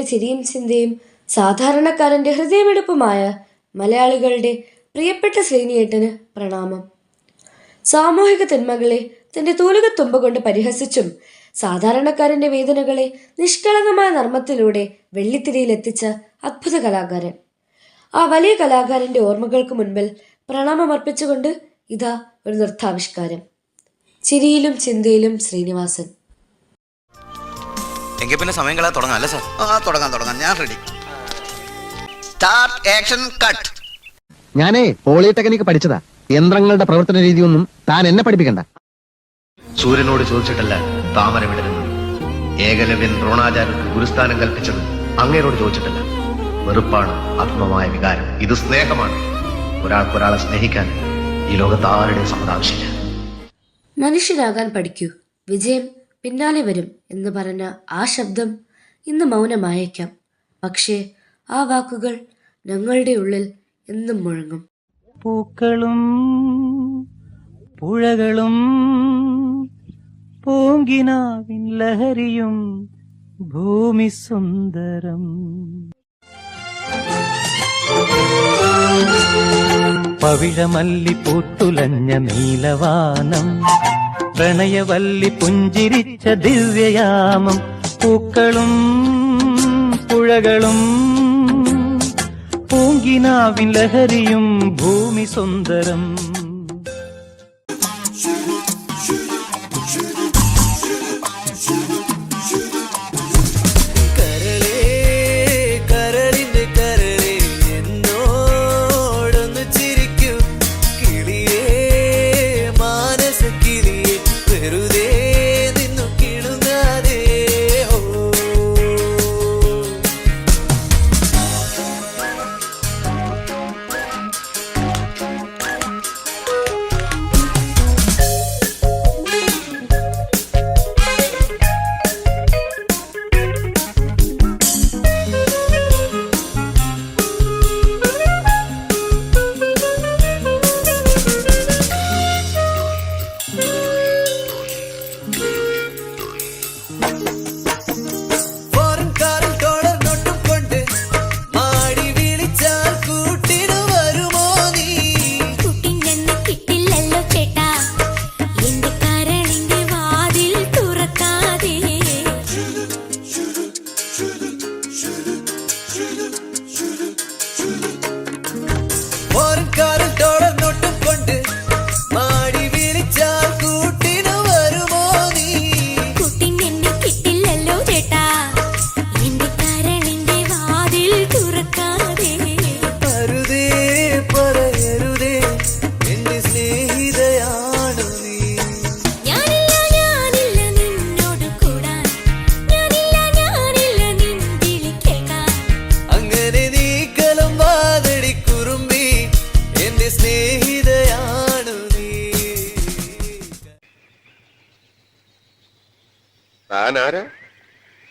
ചിരിയും ചിന്തയും സാധാരണക്കാരൻ്റെ ഹൃദയമെടുപ്പുമായ മലയാളികളുടെ പ്രിയപ്പെട്ട ശ്രീനിയേട്ടന് പ്രണാമം. സാമൂഹിക തിന്മകളെ തൻ്റെ തൂലികത്തുമ്പ കൊണ്ട് പരിഹസിച്ചും സാധാരണക്കാരൻ്റെ വേദനകളെ നിഷ്കളങ്കമായ നർമ്മത്തിലൂടെ വെള്ളിത്തിരയിലെത്തിച്ച അദ്ഭുത കലാകാരൻ. ആ വലിയ കലാകാരൻ്റെ ഓർമ്മകൾക്ക് മുൻപിൽ പ്രണാമമർപ്പിച്ചുകൊണ്ട് ഇതാ ഒരു നൃത്താവിഷ്കാരം. ചിരിയിലും ചിന്തയിലും ശ്രീനിവാസൻ. എങ്കിൽ പിന്നെ സമയം കളയാൻ തുടങ്ങാം അല്ലേ സാർ? തുടങ്ങാം, ഞാൻ റെഡി. Start, action, cut. ഞാനേ പോളിടെക്നിക് പഠിച്ചതാ. യന്ത്രങ്ങളുടെ പ്രവർത്തന രീതിയൊന്നും താൻ എന്നെ പഠിപ്പിക്കണ്ട. സൂര്യനോട് ചോദിച്ചിട്ടല്ല താമര വിടരുന്നത്. ഏകലവ്യൻ ദ്രോണാചാര്യർക്ക് ഗുരുസ്ഥാനം കൽപ്പിച്ചത് അങ്ങേരോട് ചോദിച്ചിട്ടല്ല. വെറുപ്പാണ് ആത്മമായ വികാരം. ഇത് സ്നേഹമാണ്. ഒരാൾക്കൊരാളെ സ്നേഹിക്കാൻ ഈ ലോകത്ത് ആരുടെയും സമ്മതം ആവശ്യമില്ല. മനുഷ്യരാകാൻ പഠിക്കൂ, വിജയം പിന്നാലെ വരും എന്ന് പറഞ്ഞ ആ ശബ്ദം ഇന്ന് മൗനമായേക്കാം. പക്ഷേ ആ വാക്കുകൾ ഞങ്ങളുടെ ഉള്ളിൽ എന്നും മുഴങ്ങും. പൂക്കളും പുഴകളും പൂങ്കിനാവിൻ ലഹരിയും ഭൂമി സുന്ദരം. പവിഴമല്ലി പൂത്തുലഞ്ഞ നീലവാനം, പ്രണയവല്ലി പുഞ്ചിരിച്ച ദിവ്യയാമം. പൂക്കളും പുഴകളും പൂങ്കിനാവിൻ ലഹരിയും ഭൂമി സുന്ദരം.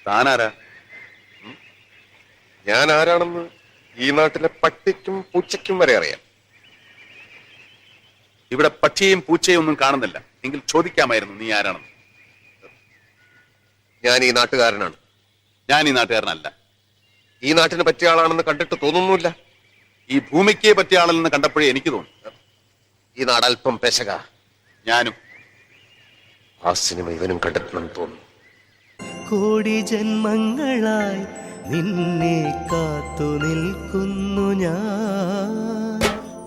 താനാരാ? ഞാൻ ആരാണെന്ന് ഈ നാട്ടിലെ പട്ടിക്കും പൂച്ചയ്ക്കും വരെ അറിയാം. ഇവിടെ പക്ഷിയെയും പൂച്ചയും ഒന്നും കാണുന്നില്ല. എങ്കിൽ ചോദിക്കാമായിരുന്നു നീ ആരാണെന്ന്. ഞാൻ ഈ നാട്ടുകാരനാണ്. ഞാൻ ഈ നാട്ടുകാരനല്ല. ഈ നാട്ടിന് പറ്റിയ ആളാണെന്ന് കണ്ടിട്ട് തോന്നുന്നില്ല. ഈ ഭൂമിക്ക് പറ്റിയ ആളെന്ന് കണ്ടപ്പോഴേ എനിക്ക് തോന്നി. ഈ നാടൽപ്പം പെശക. ഞാനും ആ സിനിമ ഇവനും കണ്ടിട്ടുണ്ടെന്ന് തോന്നുന്നു. കോടി ജന്മങ്ങളായി നിന്നെ കാത്തു നിൽക്കുന്നു ഞാൻ.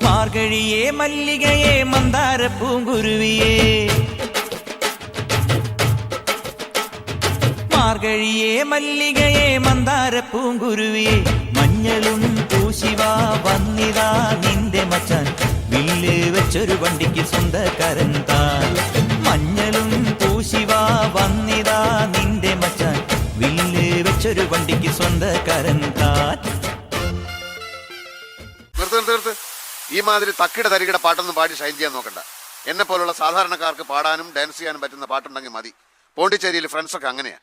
മാർഗഴിയേ മല്ലികയെ മന്ദാര പൂങ്കുരുവിയേ, മാർഗഴിയേ മല്ലികയെ മന്ദാര പൂങ്കുരുവിയേ. മഞ്ഞളും പൂശിവാ വന്നിതാ നിന്റെ മച്ചാൻ, വില്ല് വെച്ചൊരു വണ്ടിക്ക് സ്വന്തക്കാരൻ താൻ. മഞ്ഞളും പൂശിവാ വന്നിതാ നിന്റെ മച്ചാൻ, വില്ല് വെച്ചൊരു വണ്ടിക്ക് സ്വന്തക്കാരൻ താൻ. നിർത്ത്. ഈ മാതിരി തക്കിട തരികിട പാട്ടൊന്നും പാടി ഷൈൻ ചെയ്യാൻ നോക്കണ്ട. എന്നെ പോലുള്ള സാധാരണക്കാർക്ക് പാടാനും ഡാൻസ് ചെയ്യാനും പറ്റുന്ന പാട്ടുണ്ടെങ്കിൽ മതി. പോണ്ടിച്ചേരിയിൽ ഫ്രണ്ട്സൊക്കെ അങ്ങനെയാ.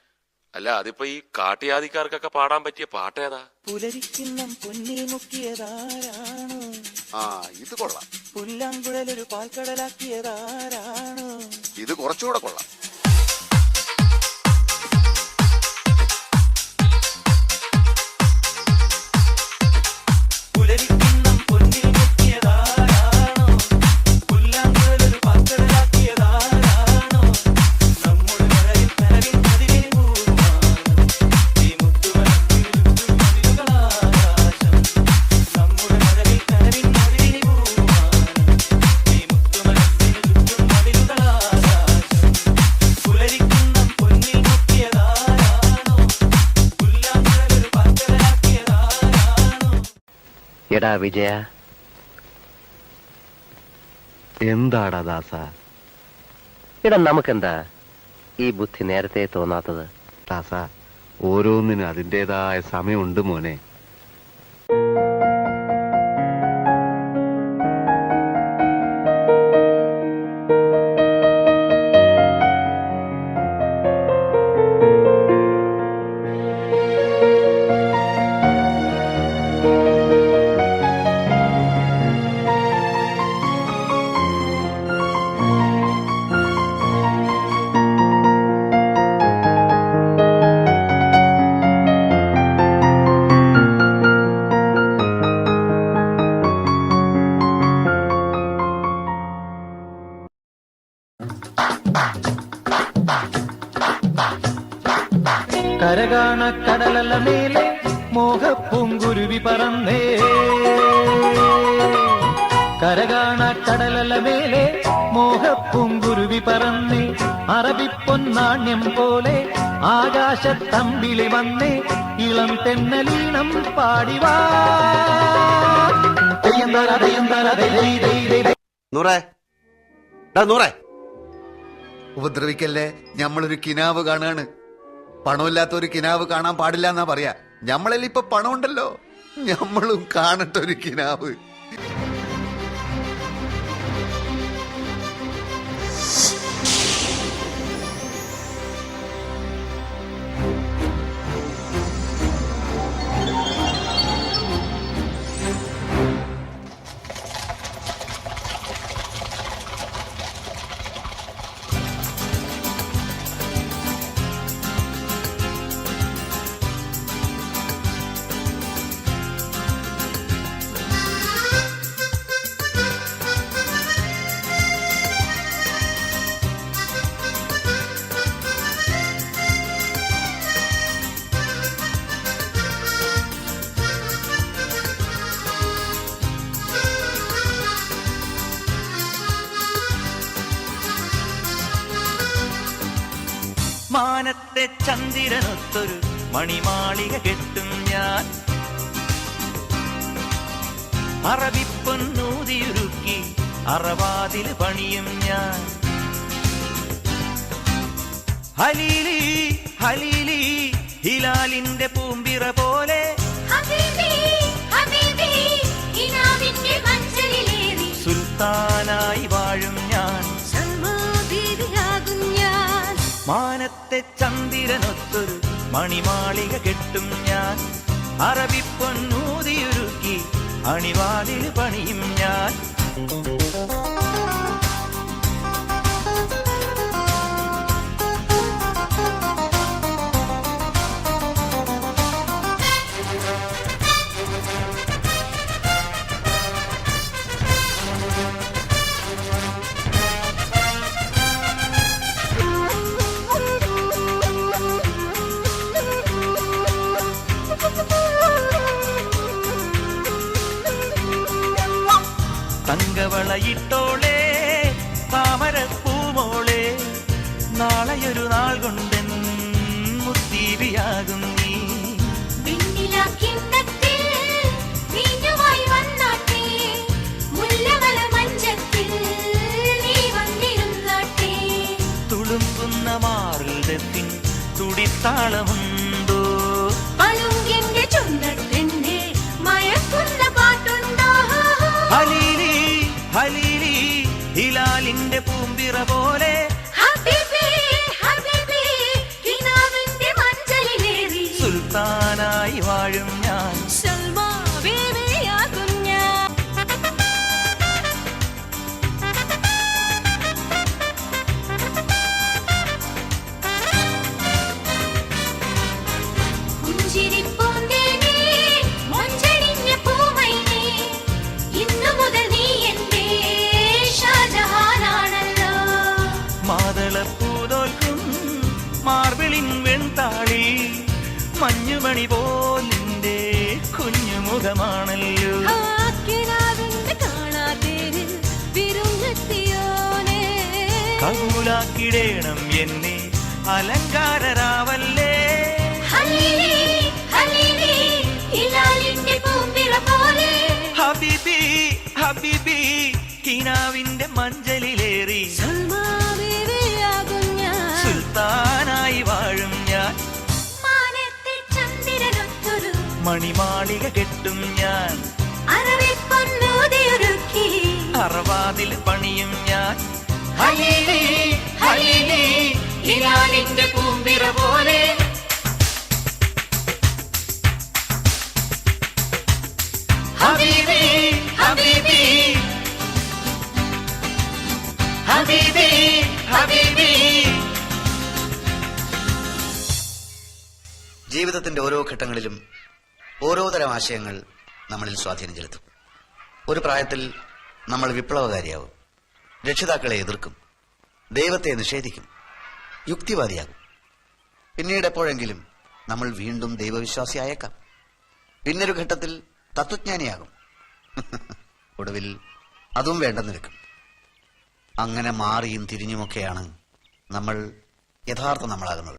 അല്ല, അതിപ്പോ ഈ കാട്ടിയാദിക്കാർക്കൊക്കെ പാടാൻ പറ്റിയ പാട്ടേതാ? പുലരിക്കിന്നം പൊന്നിൽ മുക്കിയതാരാണോ? ഇത് കൊള്ളാം. പുല്ലാങ്കുഴലൊരു പാൽക്കടലാക്കിയതാരാണോ? ഇത് കുറച്ചുകൂടെ കൊള്ളാം. എടാ വിജയ, എന്താടാ ദാസ? എടാ നമുക്കെന്താ ഈ ബുദ്ധി നേരത്തെ തോന്നാത്തത്? ദാസ, ഓരോന്നിനും അതിൻ്റെതായ സമയമുണ്ട് മോനെ. കരകാണ കടലല മേലെ മോഹപ്പൂങ്കുരുവി പറന്നേ, കരകാണ കടലല മേലെ മോഹപ്പൂങ്കുരുവി പറന്നേ, അറബിപ്പൊന്നാണ്യം പോലെ ആകാശത്തമ്പിളി വന്നേ, ഇളം തെന്നലീണം പാടിവാ. നൂറേ, ഉപദ്രവിക്കല്ലേ, ഞമ്മളൊരു കിനാവ് കാണാണ്. പണമില്ലാത്ത ഒരു കിനാവ് കാണാൻ പാടില്ല എന്നാ പറയാ. ഞമ്മളിൽ ഇപ്പൊ പണമുണ്ടല്ലോ, ഞമ്മളും കാണട്ടെ ഒരു കിനാവ്. മാനത്തെ ചന്ദ്രനൊത്തൊരു മണിമാളിക കെട്ടും ഞാൻ, അറബിപ്പൊന്നൂതിയുരുക്കി അറവാതിൽ പണിയും ഞാൻ. ഹലീലി ഹലീലി ഹിലാലിന്റെ പൂമ്പിറ പോലെ സുൽത്താനായി വാഴും ഞാൻ, മാനത്തെ ചന്ദ്രനൊത്തൊരു മണിമാളിക കെട്ടും ഞാൻ, അറബിപ്പൊന്നൂതിയുരുക്കി അണിവാതിൽ പണിയും ഞാൻ. തങ്കവളയിട്ടോളെ താമരപ്പൂമോളെ, നാളെയൊരു നാൾ കൊണ്ടെൻ മുത്തീവിയാകും നീ. തുളുമ്പുന്ന മാറിൽ തുടിത്താളമുണ്ടോ, ഹലീലി ഹലീലി ഹിലാലിന്റെ പൂമ്പിറ പോലെ സുൽത്താനായി വാഴും ഞാൻ. മാതളപ്പൂതോൽക്കും മാർബിളിൻ വെൺതാളി, മഞ്ഞുമണി പോലിന്റെ കുഞ്ഞുമുഖമാണല്ലോ. കബൂലാക്കിടേണം എന്നെ അലങ്കാരരാവല്ലേ, ഹലീലി ഹലീലി ഹിലാലിന്റെ പൂമ്പിറ പോലെ കിനാവിന്റെ മഞ്ചലിലേറി സുൽത്താനായി വാഴും ഞാൻ. മണിമാളിക കെട്ടും ഞാൻ. അറവാതിൽ പണിയും ഞാൻ. ഹലീലി ഹലീലി ഹിലാലിന്റെ പൂമ്പിറ പോലെ. ഹബീബി ഹബീബി ഹബീബി ഹബീബി. ജീവിതത്തിന്റെ ഓരോ ഘട്ടങ്ങളിലും ഓരോ തരം ആശയങ്ങൾ നമ്മളിൽ സ്വാധീനം ചെലുത്തും. ഒരു പ്രായത്തിൽ നമ്മൾ വിപ്ലവകാരിയാവും, രക്ഷിതാക്കളെ എതിർക്കും, ദൈവത്തെ നിഷേധിക്കും, യുക്തിവാദിയാകും. പിന്നീട് എപ്പോഴെങ്കിലും നമ്മൾ വീണ്ടും ദൈവവിശ്വാസിയായേക്കാം. പിന്നൊരു ഘട്ടത്തിൽ തത്വജ്ഞാനിയാകും. ഒടുവിൽ അതും വേണ്ടെന്ന് വെക്കും. അങ്ങനെ മാറിയും തിരിഞ്ഞുമൊക്കെയാണ് നമ്മൾ യഥാർത്ഥ നമ്മളാകുന്നത്.